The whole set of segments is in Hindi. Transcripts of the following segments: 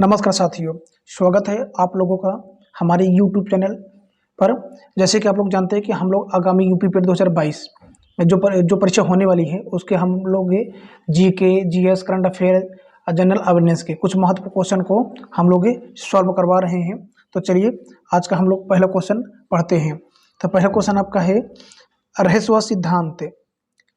नमस्कार साथियों, स्वागत है आप लोगों का हमारे YouTube चैनल पर। जैसे कि आप लोग जानते हैं कि हम लोग आगामी यूपी पेट 2022 में जो परीक्षा होने वाली है उसके हम लोग GK, GS, current affair, general awareness के कुछ महत्वपूर्ण क्वेश्चन को हम लोग सॉल्व करवा रहे हैं। तो चलिए आज का हम लोग पहला क्वेश्चन पढ़ते हैं। तो पहला क्वेश्चन आपका है, रहस्यवाद सिद्धांत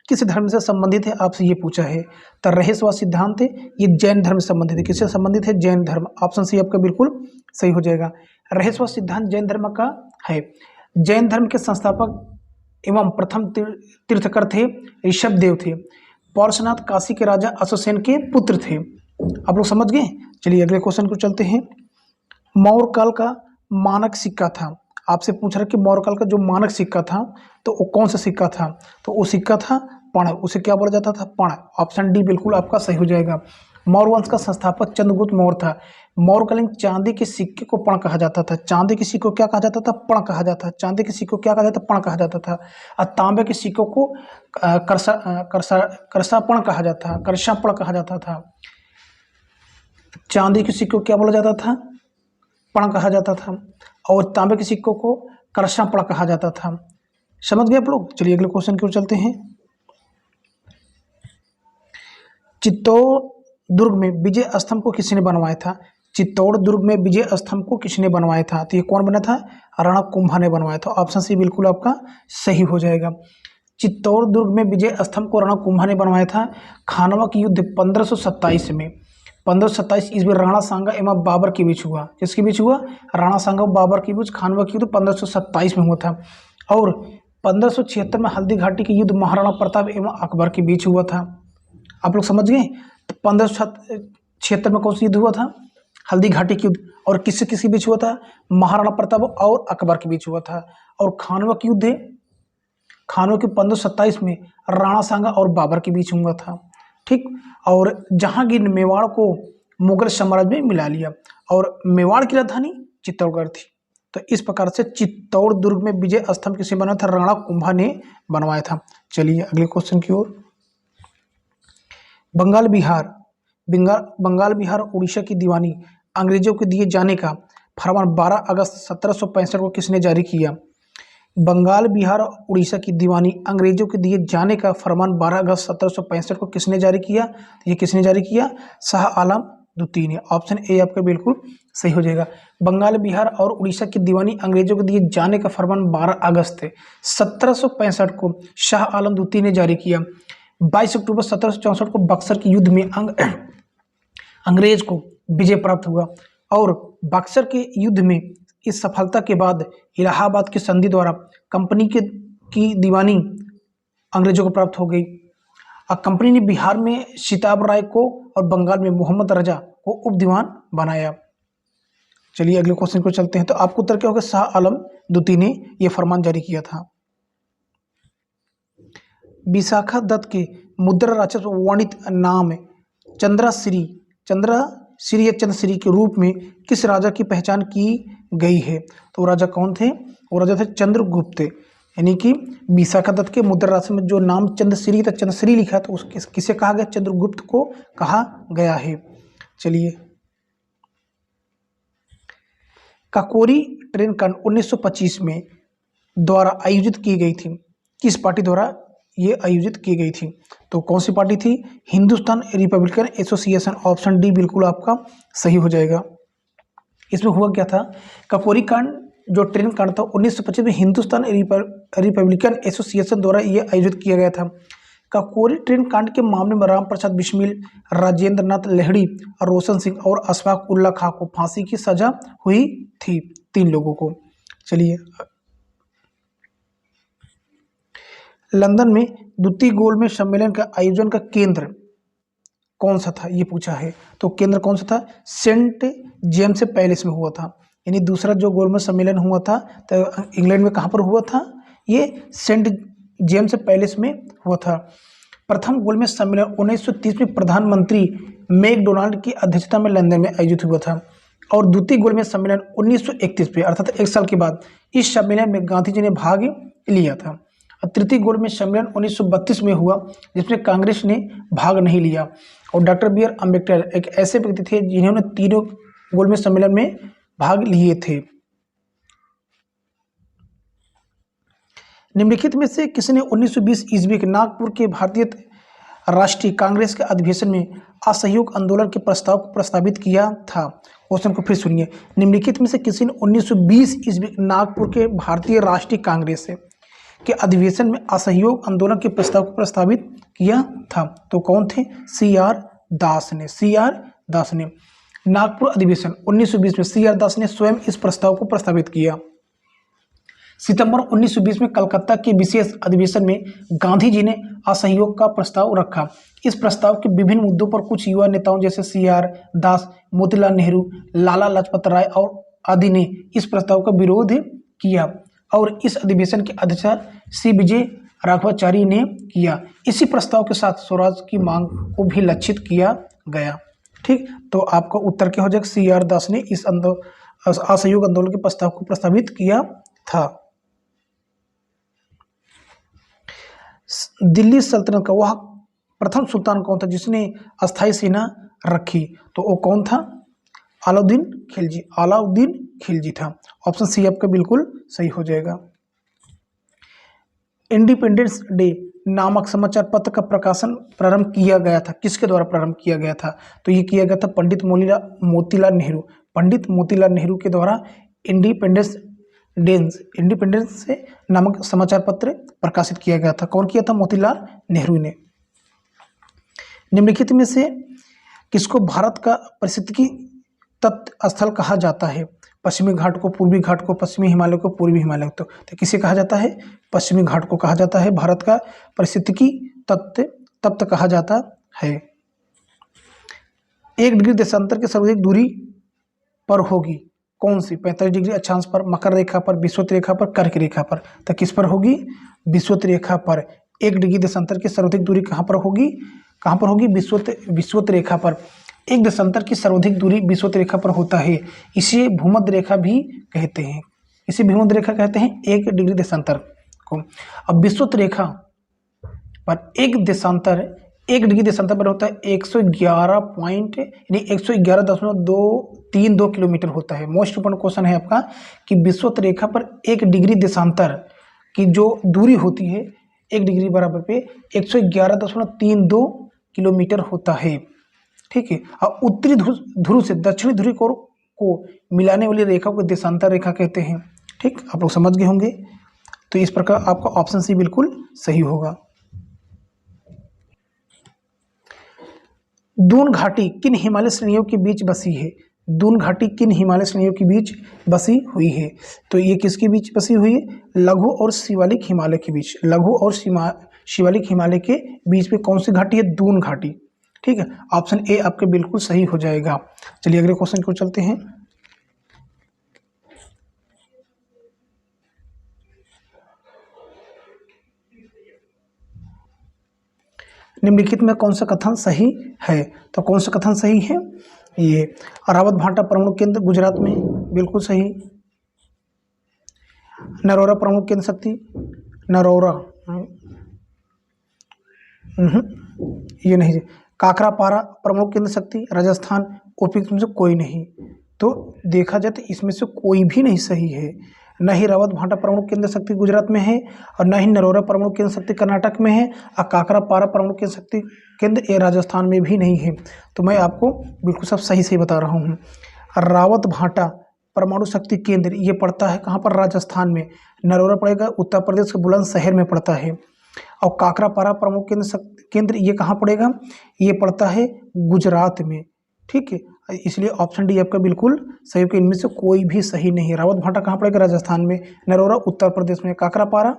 किस धर्म से संबंधित है, आपसे ये पूछा है। तो रहस्यवाद सिद्धांत ये जैन धर्म से संबंधित है। किससे संबंधित है? जैन धर्म। ऑप्शन सी आपका बिल्कुल सही हो जाएगा। रहस्यवाद सिद्धांत जैन धर्म का है। जैन धर्म के संस्थापक एवं प्रथम तीर्थकर थे ऋषभ देव थे। पार्श्वनाथ काशी के राजा अशोकसेन के पुत्र थे। आप लोग समझ गए। चलिए अगले क्वेश्चन को चलते हैं। मौर्य काल का मानक सिक्का था। आपसे पूछ रहा है कि मौर्य काल का जो मानक सिक्का था तो वो कौन सा सिक्का था? तो वो सिक्का था पण। उसे क्या बोला जाता था? पण। ऑप्शन डी बिल्कुल आपका सही हो जाएगा। मौर्य वंश का संस्थापक चंद्रगुप्त मौर्य था। मौर्यकालीन चांदी के सिक्के को पण कहा जाता था। चांदी के सिक्कों को क्या कहा जाता था? पण कहा जाता था। चांदी के सिक्कों को क्या कहा जाता? पण कहा जाता था। और तांबे के सिक्कों को करसापण कहा जाता था। करसापण कहा जाता था। चांदी के सिक्कों को क्या बोला जाता था? पण कहा जाता था। और तांबे के सिक्कों को करसापण कहा जाता था। समझ गए आप लोग। चलिए अगले क्वेश्चन की ओर चलते हैं। चित्तौड़ दुर्ग में विजय स्तंभ को किसने बनवाया था? चित्तौड़ दुर्ग में विजय स्तंभ को किसने बनवाया था? तो ये कौन बना था? रणकुंभा ने बनवाया था। ऑप्शन सी बिल्कुल आपका सही हो जाएगा। चित्तौड़ दुर्ग में विजय स्तंभ को रणकुंभा ने बनवाया था। खानवा युद्ध 1527 में 1527 ईस्वी राणा सांगा एवं बाबर के बीच हुआ। किसके बीच हुआ? राणा सांगा और बाबर के बीच खानवा की युद्ध 1527 में हुआ था। और 1576 में हल्दी घाटी के युद्ध महाराणा प्रताप एवं अकबर के बीच हुआ था। आप लोग समझ गए। तो 1576 में कौन सा युद्ध हुआ था? हल्दी घाटी के युद्ध। और किससे किसके बीच हुआ था? महाराणा प्रताप और अकबर के बीच हुआ था। और खानवा की युद्ध खानवा के 1527 में राणा सांगा और बाबर के बीच हुआ था। ठीक। और जहांगीर ने मेवाड़ को मुगल साम्राज्य में मिला लिया और मेवाड़ की राजधानी चित्तौड़गढ़ थी। तो इस प्रकार से चित्तौड़ दुर्ग में विजय स्तंभ किसने बनाया था? रणकुंभा ने बनवाया था। चलिए अगले क्वेश्चन की ओर। बंगाल बिहार उड़ीसा की दीवानी अंग्रेजों को दिए जाने का फरमान 12 अगस्त 1765 को किसने जारी किया? बंगाल बिहार उड़ीसा की दीवानी अंग्रेजों के दिए जाने का फरमान 12 अगस्त 1765 को किसने जारी किया? ये किसने जारी किया? शाह आलम द्वितीय ने। ऑप्शन ए आपका बिल्कुल सही हो जाएगा। बंगाल बिहार और उड़ीसा की दीवानी अंग्रेजों को दिए जाने का फरमान 12 अगस्त 1765 को शाह आलम द्वितीय ने जारी किया। 22 अक्टूबर 1764 को बक्सर के युद्ध में अंग्रेज को विजय प्राप्त हुआ। और बक्सर के युद्ध में इस सफलता के बाद इलाहाबाद की संधि द्वारा कंपनी की दीवानी अंग्रेजों को प्राप्त हो गई। और कंपनी ने बिहार में सिताब राय को और बंगाल में मोहम्मद रजा को उप दीवान बनाया। चलिए अगले क्वेश्चन को चलते हैं। तो आपको उत्तर क्या होगा? शाह आलम द्वितीय ने यह फरमान जारी किया था। विशाखा दत्त के मुद्रा राक्षस वर्णित नाम चंद्रश्री या चंद्रश्री के रूप में किस राजा की पहचान की गई है? तो राजा कौन थे? वो राजा थे चंद्रगुप्त। यानी कि विशाखा दत्त के मुद्रा राक्षस में जो नाम चंद्रश्री था, चंद्रश्री लिखा तो उस किसे कहा गया? चंद्रगुप्त को कहा गया है। चलिए काकोरी ट्रेन कांड 1925 में द्वारा आयोजित की गई थी। किस पार्टी द्वारा ये आयोजित की गई थी? तो कौन सी पार्टी थी? Hindustan Republican association. Option D बिल्कुल आपका सही हो जाएगा। इसमें हुआ क्या था? काकोरी कांड जो ट्रेन कांड था 1925 में हिंदुस्तान रिपब्लिकन एसोसिएशन द्वारा ये आयोजित किया गया था। काकोरी ट्रेन कांड के मामले में राम प्रसाद बिस्मिल, राजेंद्र नाथ लाहिड़ी, रोशन सिंह और अशफाक उल्ला खां को फांसी की सजा हुई थी। 3 लोगों को। चलिए लंदन में द्वितीय गोलमेज सम्मेलन का आयोजन का केंद्र कौन सा था? ये पूछा है। तो केंद्र कौन सा था? सेंट जेम्स पैलेस में हुआ था। यानी दूसरा जो गोलमेज सम्मेलन हुआ था तो इंग्लैंड में कहाँ पर हुआ था? ये सेंट जेम्स पैलेस में हुआ था। प्रथम गोलमेज सम्मेलन 1930 में प्रधानमंत्री मैकडोनाल्ड की अध्यक्षता में लंदन में आयोजित हुआ था। और द्वितीय गोलमेज सम्मेलन 1931 में अर्थात 1 साल के बाद इस सम्मेलन में गांधी जी ने भाग लिया था। तृतीय गोलमेज सम्मेलन 1932 में हुआ जिसमें कांग्रेस ने भाग नहीं लिया। और डॉक्टर बी आर अम्बेडकर एक ऐसे व्यक्ति थे जिन्होंने गोलमेज सम्मेलन में भाग लिए थे। निम्नलिखित में से किसने 1920 ईस्वी के नागपुर के भारतीय राष्ट्रीय कांग्रेस के अधिवेशन में असहयोग आंदोलन के प्रस्ताव को प्रस्तावित किया था? क्वेश्चन को फिर सुनिए। निम्नलिखित में से किसी ने 1920 ईस्वी नागपुर के भारतीय राष्ट्रीय कांग्रेस के अधिवेशन में असहयोग आंदोलन के प्रस्ताव को प्रस्तावित किया था? तो कौन थे? CR दास ने। CR दास ने नागपुर अधिवेशन 1920 में CR दास ने स्वयं इस प्रस्ताव को प्रस्तावित किया। सितंबर 1920 में कलकत्ता के विशेष अधिवेशन में गांधी जी ने असहयोग का प्रस्ताव रखा। इस प्रस्ताव के विभिन्न मुद्दों पर कुछ युवा नेताओं जैसे CR दास, मोतीलाल नेहरू, लाला लाजपत राय और आदि ने इस प्रस्ताव का विरोध किया और इस अधिवेशन के अध्यक्ष C विजय राघवाचारी ने किया। इसी प्रस्ताव के साथ स्वराज की मांग को भी लक्षित किया गया। ठीक, तो आपका उत्तर क्या हो जाएगा? CR दास ने इस असहयोग आंदोलन के प्रस्ताव को प्रस्तावित किया था। दिल्ली सल्तनत का वह प्रथम सुल्तान कौन था जिसने अस्थायी सेना रखी? तो वो कौन था? अलाउद्दीन खिलजी। अलाउद्दीन खिलजी था। ऑप्शन सी आपका बिल्कुल सही हो जाएगा। इंडिपेंडेंस डे नामक समाचार पत्र का प्रकाशन प्रारंभ किया गया था, किसके द्वारा प्रारंभ किया गया था? तो ये किया गया था पंडित मोतीलाल नेहरू। पंडित मोतीलाल नेहरू के द्वारा इंडिपेंडेंस नामक समाचार पत्र प्रकाशित किया गया था। कौन किया था? मोतीलाल नेहरू ने। निम्नलिखित में से किसको भारत का पारिस्थितिकी तत्व स्थल कहा जाता है? पश्चिमी घाट को, पूर्वी घाट को, पश्चिमी हिमालय को, पूर्वी हिमालय को। तो किसे कहा जाता है? पश्चिमी घाट को कहा जाता है। भारत का पारिस्थितिकी तत्व कहा जाता है। 1 डिग्री देशांतर की सर्वाधिक दूरी पर होगी कौन सी? 45 डिग्री अक्षांश पर, मकर रेखा पर, विषुवत रेखा पर, कर्क रेखा पर। तो किस पर होगी? विषुवत रेखा पर। 1 डिग्री देशांतर की सर्वाधिक दूरी कहाँ पर होगी? कहाँ पर होगी? विषुवत रेखा पर। एक देशांतर की सर्वाधिक दूरी विषुवत रेखा पर होता है। इसे भूमध्य रेखा भी कहते हैं। इसे भूमध्य रेखा कहते हैं 1 डिग्री देशांतर को। अब विषुवत रेखा पर एक डिग्री देशांतर पर होता है 111.232 किलोमीटर होता है। मोस्ट इंपोर्टेंट क्वेश्चन है आपका कि विषुवत रेखा पर 1 डिग्री देशांतर की जो दूरी होती है 1 डिग्री बराबर पे 111.32 किलोमीटर होता है। ठीक है। और उत्तरी ध्रुव से दक्षिणी ध्रुव को मिलाने वाली रेखा को देशांतर रेखा कहते हैं। ठीक, आप लोग समझ गए होंगे। तो इस प्रकार आपका ऑप्शन सी बिल्कुल सही होगा। दून घाटी किन हिमालय श्रेणियों के बीच बसी है? दून घाटी किन हिमालय श्रेणियों के बीच बसी हुई है? तो ये किसके बीच बसी हुई है? लघु और शिवालिक हिमालय के बीच। लघु और शिवालिक हिमालय के बीच में कौन सी घाटी है? दून घाटी। ठीक है, ऑप्शन ए आपके बिल्कुल सही हो जाएगा। चलिए अगले क्वेश्चन को चलते हैं। निम्नलिखित में कौन सा कथन सही है? तो कौन सा कथन सही है? ये रावत भाटा परमाणु केंद्र गुजरात में, बिल्कुल सही। नरोरा परमाणु केंद्र शक्ति, नरोरा ये नहीं। काकरापारा परमाणु केंद्र शक्ति राजस्थान, उपयुक्त में से कोई नहीं। तो देखा जाए तो इसमें से कोई भी नहीं सही है। न ही रावत भाटा परमाणु केंद्र शक्ति गुजरात में है और न ही नरोरा परमाणु केंद्र शक्ति कर्नाटक में है और काकरापारा परमाणु केंद्र शक्ति केंद्र ये राजस्थान में भी नहीं है। तो मैं आपको बिल्कुल सब सही बता रहा हूँ। रावत भाटा परमाणु शक्ति केंद्र ये पड़ता है कहाँ पर? राजस्थान में। नरोरा पड़ेगा उत्तर प्रदेश के बुलंदशहर में पड़ता है। और काकरापारा परमाणु केंद्र ये कहाँ पड़ेगा? ये पड़ता है गुजरात में। ठीक है, इसलिए ऑप्शन डी आपका बिल्कुल सही है। इनमें से कोई भी सही नहीं है। रावत भाटा कहाँ पड़ेगा? राजस्थान में। नरोरा उत्तर प्रदेश में। काकरापारा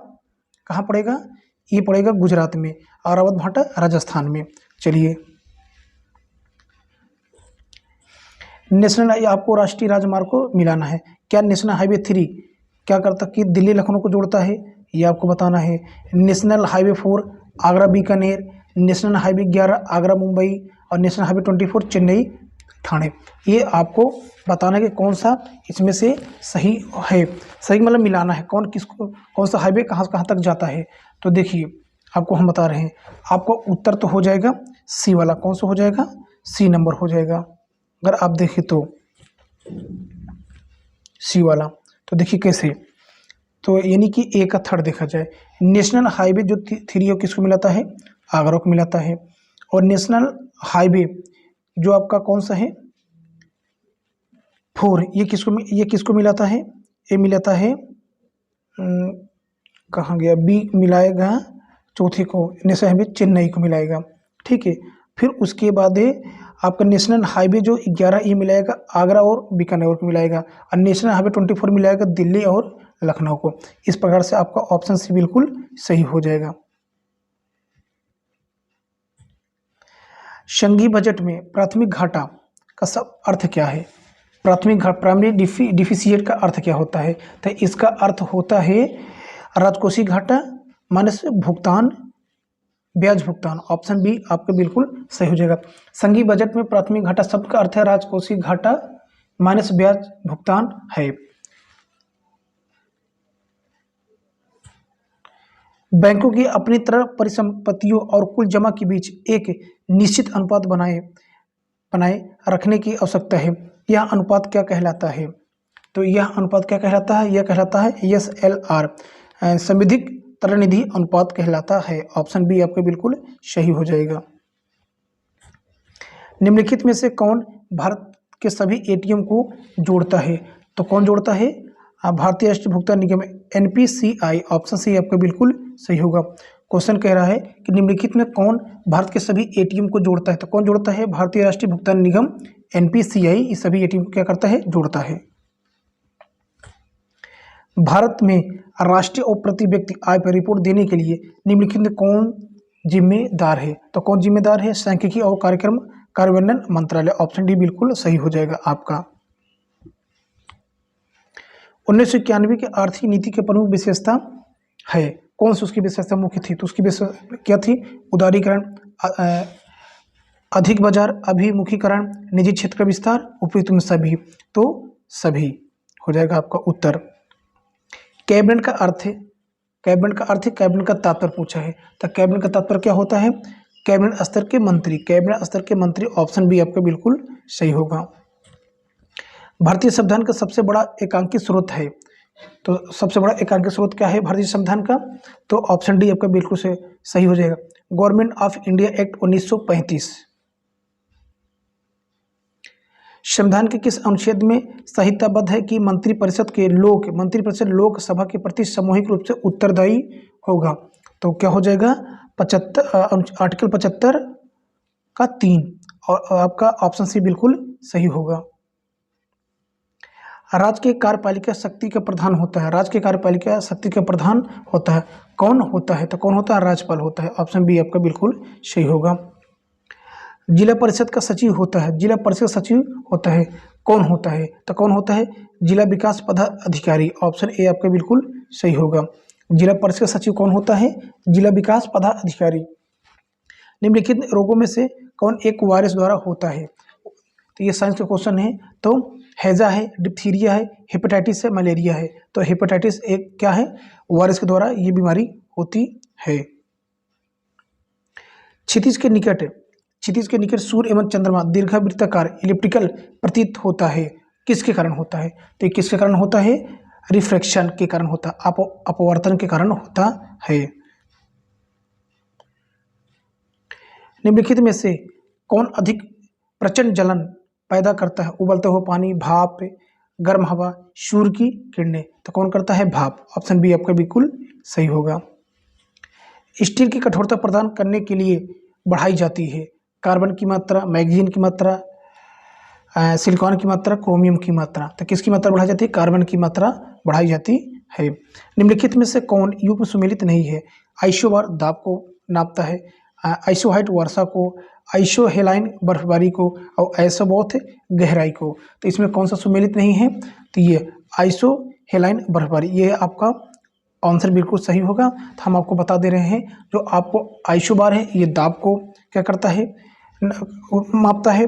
कहाँ पड़ेगा? ये पड़ेगा गुजरात में और रावत भाटा राजस्थान में। चलिए नेशनल, आपको राष्ट्रीय राजमार्ग को मिलाना है। क्या नेशनल हाईवे 3 क्या करता कि दिल्ली लखनऊ को जोड़ता है? ये आपको बताना है। National highway 4 Agra Bikaner, national highway 11 Agra Mumbai और नेशनल हाईवे 24 चेन्नई ठाणे। ये आपको बताना है कि कौन सा इसमें से सही है। सही मतलब मिलाना है कौन किसको, कौन सा हाईवे कहाँ से कहाँ तक जाता है। तो देखिए आपको हम बता रहे हैं, आपको उत्तर तो हो जाएगा सी वाला। कौन सा हो जाएगा? सी नंबर हो जाएगा। अगर आप देखें तो सी वाला। तो देखिए कैसे, तो यानी कि ए का थर्ड देखा जाए, नेशनल हाईवे जो 3 किसको मिलाता है, आगरा को मिलाता है। और नेशनल हाईवे जो आपका कौन सा है, 4, ये किसको मिलाता है, ए मिलाता है, कहाँ गया, बी मिलाएगा चौथे को, नेशनल हाईवे चेन्नई को मिलाएगा, ठीक है। फिर उसके बाद है आपका नेशनल हाईवे जो 11 ये मिलाएगा आगरा और बीकानेर को मिलाएगा, और नेशनल हाईवे 24 मिलाएगा दिल्ली और लखनऊ को। इस प्रकार से आपका ऑप्शन सी बिल्कुल सही हो जाएगा। संघीय बजट में प्राथमिक घाटा का सब अर्थ क्या है, प्राथमिक घाटा प्राइमरी डिफिसिट का अर्थ क्या होता है, तो इसका अर्थ होता है राजकोषीय घाटा माइनस भुगतान, ब्याज भुगतान। ऑप्शन बी आपका बिल्कुल सही हो जाएगा। संघीय बजट में प्राथमिक घाटा शब्द का अर्थ है राजकोषीय घाटा माइनस ब्याज भुगतान है। बैंकों की अपनी तरह परिसंपत्तियों और कुल जमा के बीच एक निश्चित अनुपात बनाए रखने की आवश्यकता है। यह अनुपात क्या कहलाता है, तो यह अनुपात क्या कहलाता है, यह कहलाता है SLR, संविधिक तरलनिधि अनुपात कहलाता है। ऑप्शन बी आपका बिल्कुल सही हो जाएगा। निम्नलिखित में से कौन भारत के सभी ATM को जोड़ता है, तो कौन जोड़ता है, भारतीय राष्ट्रीय भुगतान निगम NPCI। ऑप्शन सी आपका बिल्कुल सही होगा। क्वेश्चन कह रहा है कि निम्नलिखित में कौन भारत के सभी ATM को जोड़ता है, तो कौन जोड़ता है, भारतीय राष्ट्रीय भुगतान निगम NPCI इस सभी ATM को क्या करता है, जोड़ता है। भारत में राष्ट्रीय और प्रति व्यक्ति आय पर रिपोर्ट देने के लिए निम्नलिखित में कौन जिम्मेदार है, तो कौन जिम्मेदार है, सांख्यिकी और कार्यक्रम कार्यान्वयन मंत्रालय। ऑप्शन डी बिल्कुल सही हो जाएगा आपका। 1991 के आर्थिक नीति की प्रमुख विशेषता है, कौन सी उसकी विशेषता मुख्य थी, तो उसकी विशेषता क्या थी, उदारीकरण, अधिक बाजार अभिमुखीकरण, निजी क्षेत्र का विस्तार, उपयुक्त में सभी, तो सभी हो जाएगा आपका उत्तर। कैबिनेट का अर्थ है, कैबिनेट का अर्थ है, कैबिनेट का तात्पर्य पूछा है, तो कैबिनेट का तात्पर्य क्या होता है, कैबिनेट स्तर के मंत्री, कैबिनेट स्तर के मंत्री। ऑप्शन बी आपका बिल्कुल सही होगा। भारतीय संविधान का सबसे बड़ा एकांकी स्रोत है, तो सबसे बड़ा एकांकी स्रोत क्या है भारतीय संविधान का, तो ऑप्शन डी आपका बिल्कुल से सही हो जाएगा, गवर्नमेंट ऑफ इंडिया एक्ट 1935। संविधान के किस अनुच्छेद में संहिताबद्ध है कि मंत्रिपरिषद लोकसभा के प्रति सामूहिक रूप से उत्तरदायी होगा, तो क्या हो जाएगा, आर्टिकल 75 का 3, और आपका ऑप्शन सी बिल्कुल सही होगा। राज्य के कार्यपालिका शक्ति का प्रधान होता है, राज्य के कार्यपालिका शक्ति का प्रधान होता है, कौन होता है, तो कौन होता है, राज्यपाल होता है। ऑप्शन बी आपका बिल्कुल सही होगा। जिला परिषद का सचिव होता है, जिला परिषद सचिव होता है, कौन होता है, तो कौन होता है, जिला विकास पदाधिकारी। ऑप्शन ए आपका बिल्कुल सही होगा। जिला परिषद सचिव कौन होता है, जिला विकास पदाधिकारी। निम्नलिखित रोगों में से कौन एक वायरस द्वारा होता है, तो ये साइंस का क्वेश्चन है। तो हैजा है, डिप्थीरिया है, हेपेटाइटिस है, मलेरिया है, तो हेपेटाइटिस एक क्या है, वायरस के द्वारा ये बीमारी होती है। क्षितिज के निकट सूर्य एवं चंद्रमा दीर्घवृत्ताकार इलिप्टिकल प्रतीत होता है, किसके कारण होता है, तो ये किसके कारण होता है, रिफ्रैक्शन के कारण होता है, अपवर्तन के कारण होता है। निम्नलिखित में से कौन अधिक प्रचंड जलन पैदा करता है, उबलते हुए पानी, भाप, गर्म हवा, सूर्य की किरणें, तो कौन करता है, भाप। ऑप्शन बी आपका बिल्कुल सही होगा। स्टील की कठोरता प्रदान करने के लिए बढ़ाई जाती है, कार्बन की मात्रा, मैग्नीशियम की मात्रा, सिलिकॉन की मात्रा, क्रोमियम की मात्रा, तो किसकी मात्रा बढ़ाई जाती है, कार्बन की मात्रा बढ़ाई जाती है। निम्नलिखित में से कौन युग्म सुमेलित नहीं है, आइसोबार दाब को नापता है, आइसोहाइट वर्षा को, आइसोहेलाइन बर्फबारी को, और आइसोबोथ गहराई को, तो इसमें कौन सा सुमेलित नहीं है, तो ये आइसोहेलाइन बर्फबारी, ये आपका आंसर बिल्कुल सही होगा। तो हम आपको बता दे रहे हैं, जो आपको आइसोबार है ये दाब को क्या करता है, मापता है,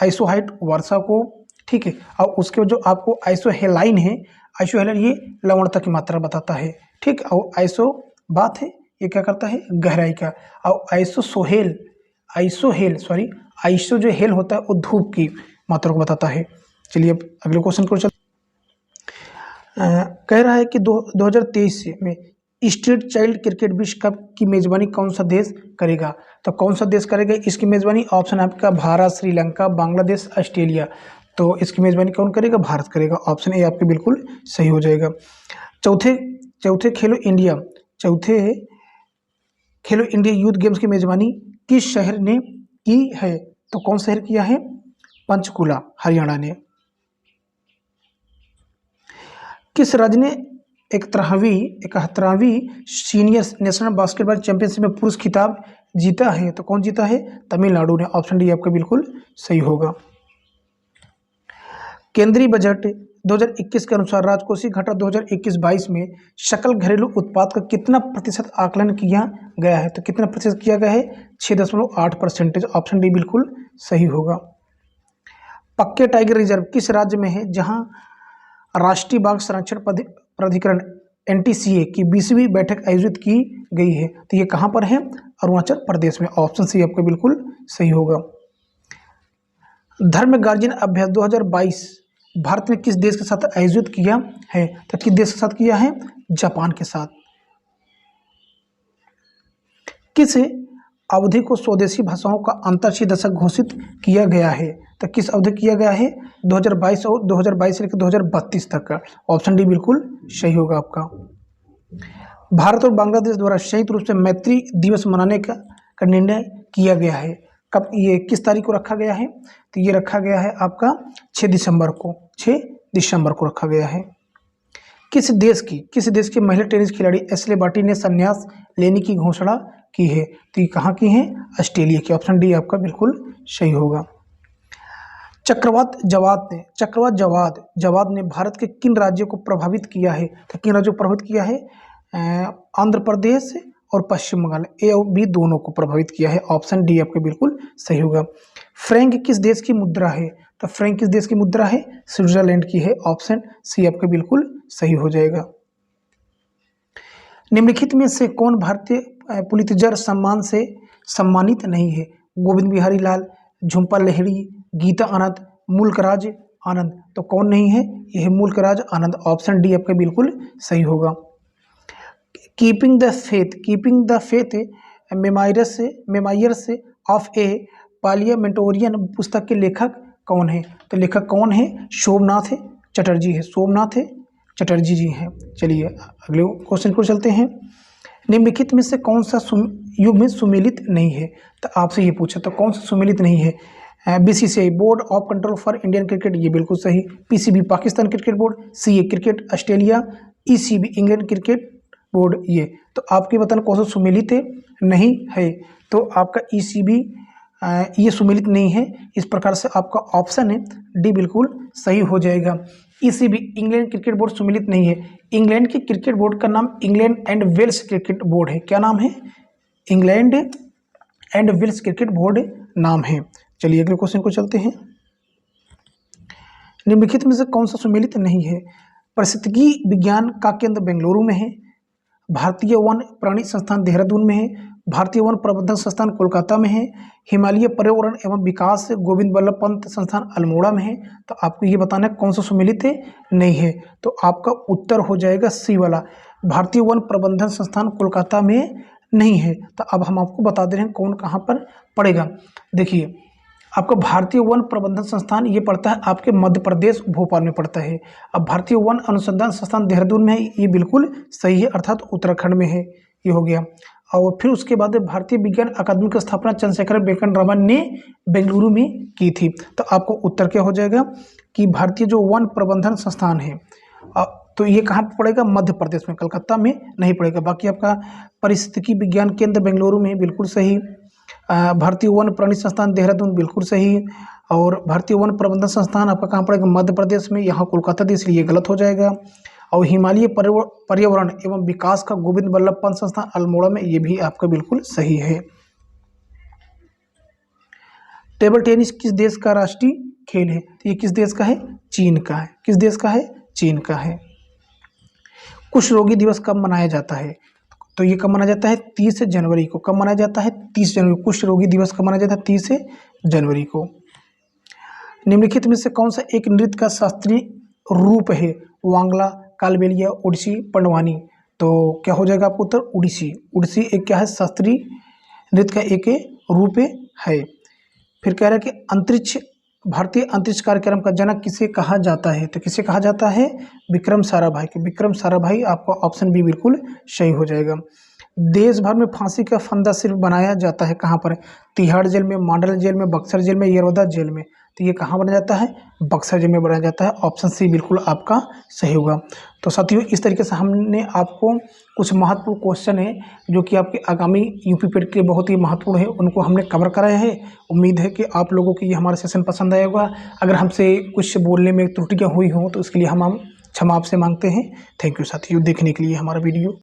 आइसोहाइट वर्षा को, ठीक है, और उसके जो आपको आइसोहेलाइन है, आइसोहेलाइन ये लवणता की मात्रा बताता है, ठीक, और आइसोबाथ है ये क्या करता है, गहराई का, और आइसो जो हेल होता है वो धूप की मात्रा को बताता है। चलिए अब अगले क्वेश्चन को चलते। कह रहा है कि 2023 में स्ट्रीट चाइल्ड क्रिकेट विश्व कप की मेजबानी कौन सा देश करेगा। तो कौन सा देश करेगा इसकी मेजबानी, ऑप्शन आपका भारत, श्रीलंका, बांग्लादेश, ऑस्ट्रेलिया। तो इसकी मेजबानी कौन करेगा, भारत करेगा। ऑप्शन ए आपके बिल्कुल सही हो जाएगा। चौथे खेलो इंडिया यूथ गेम्स की मेजबानी किस शहर ने की है। तो कौन शहर किया है, पंचकुला, हरियाणा ने। किस राज्य ने 71वीं सीनियर नेशनल बास्केटबॉल चैंपियनशिप में पुरुष खिताब जीता है। तो कौन जीता है, तमिलनाडु ने। ऑप्शन डी आपका बिल्कुल सही होगा। केंद्रीय बजट 2021 के अनुसार राजकोषीय घाटा 2021-22 में सकल घरेलू उत्पाद का कितना प्रतिशत आकलन किया गया है। तो कितना प्रतिशत किया गया है, 6.8%। ऑप्शन डी बिल्कुल सही होगा। पक्के टाइगर रिजर्व किस राज्य में है जहां राष्ट्रीय बाघ संरक्षण प्राधिकरण NTCA की 20वीं बैठक आयोजित की गई है। तो ये कहाँ पर है, अरुणाचल प्रदेश में। ऑप्शन सी आपका बिल्कुल सही होगा। धर्म गार्जियन अभ्यास 2022 भारत ने किस देश के साथ आयोजित किया है। तो किस देश के साथ किया है, जापान के साथ। किस अवधि को स्वदेशी भाषाओं का अंतर्राष्ट्रीय दशक घोषित किया गया है। तो किस अवधि किया गया है, 2022 और 2022 से लेकर 2032 तक का। ऑप्शन डी बिल्कुल सही होगा आपका। भारत और बांग्लादेश द्वारा संयुक्त रूप से मैत्री दिवस मनाने का निर्णय किया गया है। कब, ये किस तारीख को रखा गया है, तो ये रखा गया है आपका 6 दिसंबर को रखा गया है। किस देश की महिला टेनिस खिलाड़ी एशले बार्टी ने संन्यास लेने की घोषणा की है। तो ये कहाँ की है, ऑस्ट्रेलिया की। ऑप्शन डी आपका बिल्कुल सही होगा। चक्रवात जवाद ने भारत के किन राज्यों को प्रभावित किया है। तो किन राज्यों को प्रभावित किया है, आंध्र प्रदेश और पश्चिम बंगाल, ए और बी दोनों को प्रभावित किया है। ऑप्शन डी आपका बिल्कुल सही होगा। फ्रैंक किस देश की मुद्रा है। तो फ्रैंक किस देश की मुद्रा है, स्विट्जरलैंड की है। ऑप्शन सी आपका बिल्कुल सही हो जाएगा। निम्नलिखित में से कौन भारतीय पुलित्जर सम्मान से सम्मानित नहीं है। गोविंद बिहारी लाल, झुम्पा लाहिड़ी, गीता आनंद, मुल्कराज आनंद। तो कौन नहीं है, यह मुल्कराज आनंद। ऑप्शन डी आपका बिल्कुल सही होगा। Keeping the faith memoirs of ए पार्लियामेंटोरियन पुस्तक के लेखक कौन है। तो लेखक कौन है, सोमनाथ चटर्जी जी हैं। चलिए अगले क्वेश्चन को चलते हैं। निम्नलिखित में से कौन सा युग में सुमेलित नहीं है। तो आपसे ये पूछा, तो कौन सा सुमेलित नहीं है, BCCI board of control for Indian cricket, ये बिल्कुल सही। PCB Pakistan cricket board, CA cricket Australia, ECB England cricket board, ये। तो आपके बताना कौन सा सुमेलित नहीं है। तो आपका ECB ये सुमेलित नहीं है। इस प्रकार से आपका ऑप्शन है डी बिल्कुल सही हो जाएगा। ECB इंग्लैंड क्रिकेट बोर्ड सुमेलित नहीं है। इंग्लैंड के क्रिकेट बोर्ड का नाम England and Wales cricket board है। क्या नाम है, England and Wales cricket board नाम है। चलिए अगले क्वेश्चन को चलते हैं। निम्नलिखित में से कौन सा सुमेलित नहीं है। पारिस्थितिकी विज्ञान का केंद्र बेंगलुरु में है, भारतीय वन प्राणी संस्थान देहरादून में है, भारतीय वन प्रबंधन संस्थान कोलकाता में है, हिमालय पर्यावरण एवं विकास गोविंद बल्लभ पंत संस्थान अल्मोड़ा में है। तो आपको ये बताना है कौन सा सुमेलित नहीं है। तो आपका उत्तर हो जाएगा सी वाला, भारतीय वन प्रबंधन संस्थान कोलकाता में नहीं है। तो अब हम आपको बता दे रहे हैं कौन कहाँ पर पड़ेगा। देखिए आपका भारतीय वन प्रबंधन संस्थान ये पड़ता है आपके मध्य प्रदेश भोपाल में पड़ता है। अब भारतीय वन अनुसंधान संस्थान देहरादून में है, ये बिल्कुल सही है, अर्थात उत्तराखंड में है, ये हो गया। और फिर उसके बाद भारतीय विज्ञान अकादमी की स्थापना चंद्रशेखर वेंकटरामन ने बेंगलुरु में की थी। तो आपको उत्तर क्या हो जाएगा कि भारतीय जो वन प्रबंधन संस्थान है तो ये कहाँ पर पड़ेगा, मध्य प्रदेश में, कलकत्ता में नहीं पड़ेगा। बाकी आपका पारिस्थितिकी विज्ञान केंद्र बेंगलुरु में बिल्कुल सही, भारतीय वन प्राणी संस्थान देहरादून बिल्कुल सही, और भारतीय वन प्रबंधन संस्थान आपका कहाँ पड़ेगा, मध्य प्रदेश में, यहाँ कोलकाता थी इसलिए गलत हो जाएगा। और हिमालय पर्यावरण एवं विकास का गोविंद बल्लभ पंत संस्थान अल्मोड़ा में, ये भी आपका बिल्कुल सही है। टेबल टेनिस किस देश का राष्ट्रीय खेल है। तो ये किस देश का है, चीन का है। किस देश का है, चीन का है। कुष्ठ रोगी दिवस कब मनाया जाता है। तो ये कब मनाया जाता है, 30 जनवरी को। कब मनाया जाता है, 30 जनवरी। कुष्ठ रोगी दिवस कब मनाया जाता है, 30 जनवरी को। निम्नलिखित में से कौन सा एक नृत्य का शास्त्रीय रूप है, वांगला, कालबेलिया, ओडिसी, पंडवानी। तो क्या हो जाएगा आपको उत्तर? ओडिसी। ओडिसी एक क्या है? शास्त्रीय नृत्य का एक रूप है। फिर कह रहा है कि भारतीय अंतरिक्ष कार्यक्रम का जनक किसे कहा जाता है? तो किसे कहा जाता है? विक्रम साराभाई के। विक्रम साराभाई, आपका ऑप्शन बी बिल्कुल सही हो जाएगा। देश भर में फांसी का फंदा सिर्फ बनाया जाता है कहाँ पर? तिहाड़ जेल में, मांडल जेल में, बक्सर जेल में, यरौदा जेल में। तो ये कहाँ बनाया जाता है? बक्सर जेल में बनाया जाता है। ऑप्शन सी बिल्कुल आपका सही होगा। तो साथियों, इस तरीके से हमने आपको कुछ महत्वपूर्ण क्वेश्चन है जो कि आपके आगामी यूपी पेट के बहुत ही महत्वपूर्ण है, उनको हमने कवर कराया है। उम्मीद है कि आप लोगों को ये हमारा सेशन पसंद आया होगा। अगर हमसे कुछ बोलने में त्रुटियाँ हुई हों तो उसके लिए हम क्षमा आपसे मांगते हैं। थैंक यू साथियों देखने के लिए हमारा वीडियो।